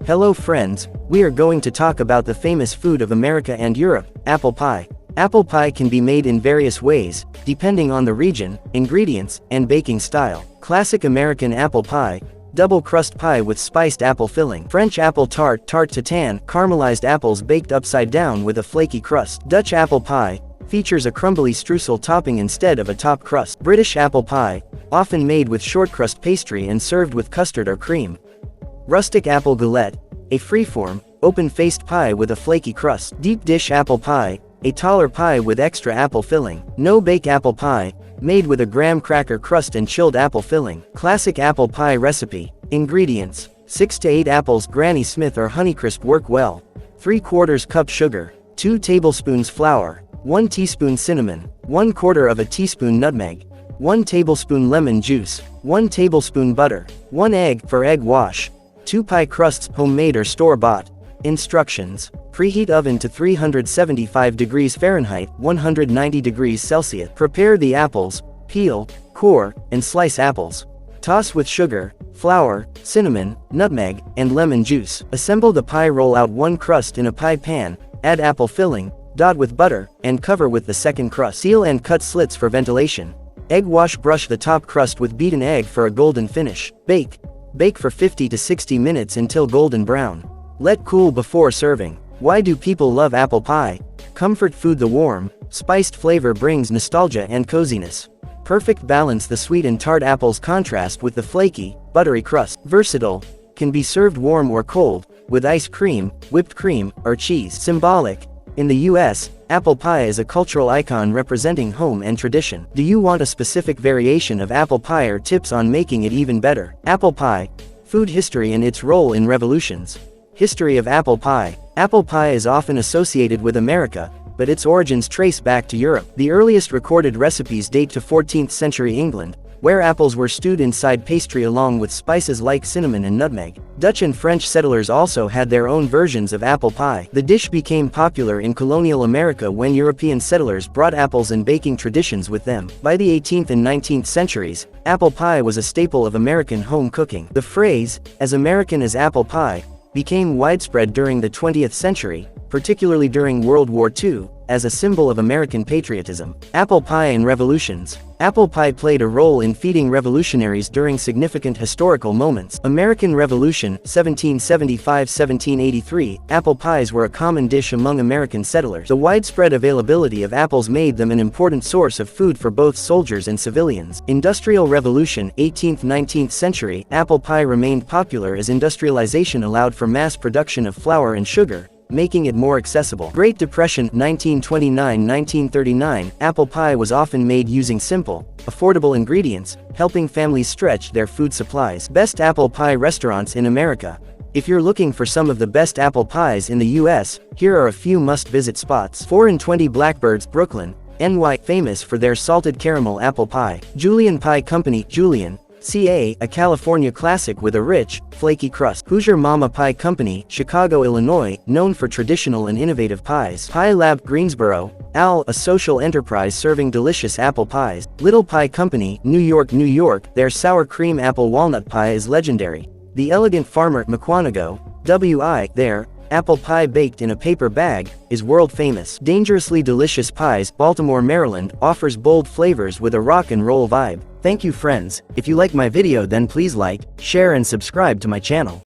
Hello friends, we are going to talk about the famous food of America and Europe, apple pie. Apple pie can be made in various ways, depending on the region, ingredients, and baking style. Classic American apple pie, double crust pie with spiced apple filling. French apple tart, tarte tatin, caramelized apples baked upside down with a flaky crust. Dutch apple pie, features a crumbly streusel topping instead of a top crust. British apple pie, often made with short crust pastry and served with custard or cream. Rustic apple galette, a freeform, open-faced pie with a flaky crust. Deep dish apple pie, a taller pie with extra apple filling. No-bake apple pie, made with a graham cracker crust and chilled apple filling. Classic apple pie recipe. Ingredients: 6 to 8 apples. Granny Smith or Honeycrisp work well. 3/4 cup sugar, 2 tablespoons flour, 1 teaspoon cinnamon, 1/4 of a teaspoon nutmeg, 1 tablespoon lemon juice, 1 tablespoon butter, 1 egg. For egg wash, 2 pie crusts, homemade or store-bought. Instructions: preheat oven to 375 degrees Fahrenheit, 190 degrees Celsius. Prepare the apples, peel, core, and slice apples. Toss with sugar, flour, cinnamon, nutmeg, and lemon juice. Assemble the pie. Roll out one crust in a pie pan, add apple filling, dot with butter, and cover with the second crust. Seal and cut slits for ventilation. Egg wash. Brush the top crust with beaten egg for a golden finish. Bake. Bake for 50 to 60 minutes until golden brown. Let cool before serving. Why do people love apple pie? Comfort food. The warm, spiced flavor brings nostalgia and coziness. Perfect balance. The sweet and tart apples contrast with the flaky, buttery crust. Versatile, can be served warm or cold, with ice cream, whipped cream, or cheese. Symbolic, in the US, apple pie is a cultural icon representing home and tradition. Do you want a specific variation of apple pie or tips on making it even better? Apple pie, food history and its role in revolutions. History of apple pie. Apple pie is often associated with America, but its origins trace back to Europe. The earliest recorded recipes date to 14th century England, where apples were stewed inside pastry along with spices like cinnamon and nutmeg. Dutch and French settlers also had their own versions of apple pie. The dish became popular in colonial America when European settlers brought apples and baking traditions with them. By the 18th and 19th centuries, apple pie was a staple of American home cooking. The phrase, "as American as apple pie," became widespread during the 20th century, particularly during World War II, as a symbol of American patriotism. Apple pie and revolutions. Apple pie played a role in feeding revolutionaries during significant historical moments. American Revolution, 1775–1783, apple pies were a common dish among American settlers. The widespread availability of apples made them an important source of food for both soldiers and civilians. Industrial Revolution, 18th–19th century, apple pie remained popular as industrialization allowed for mass production of flour and sugar, making it more accessible. Great Depression, 1929–1939, apple pie was often made using simple, affordable ingredients, helping families stretch their food supplies. Best apple pie restaurants in America. If you're looking for some of the best apple pies in the US, here are a few must-visit spots. 4 and 20 Blackbirds, Brooklyn, NY, famous for their salted caramel apple pie. Julian Pie Company, Julian, CA, a California classic with a rich, flaky crust. Hoosier Mama Pie Company, Chicago, Illinois, known for traditional and innovative pies. Pie Lab, Greensboro, AL, a social enterprise serving delicious apple pies. Little Pie Company, New York, New York, their sour cream apple walnut pie is legendary. The Elegant Farmer, Mukwonago, WI, their apple pie baked in a paper bag, is world famous. Dangerously Delicious Pies, Baltimore, Maryland, offers bold flavors with a rock and roll vibe. Thank you friends. If you like my video then please like, share and subscribe to my channel.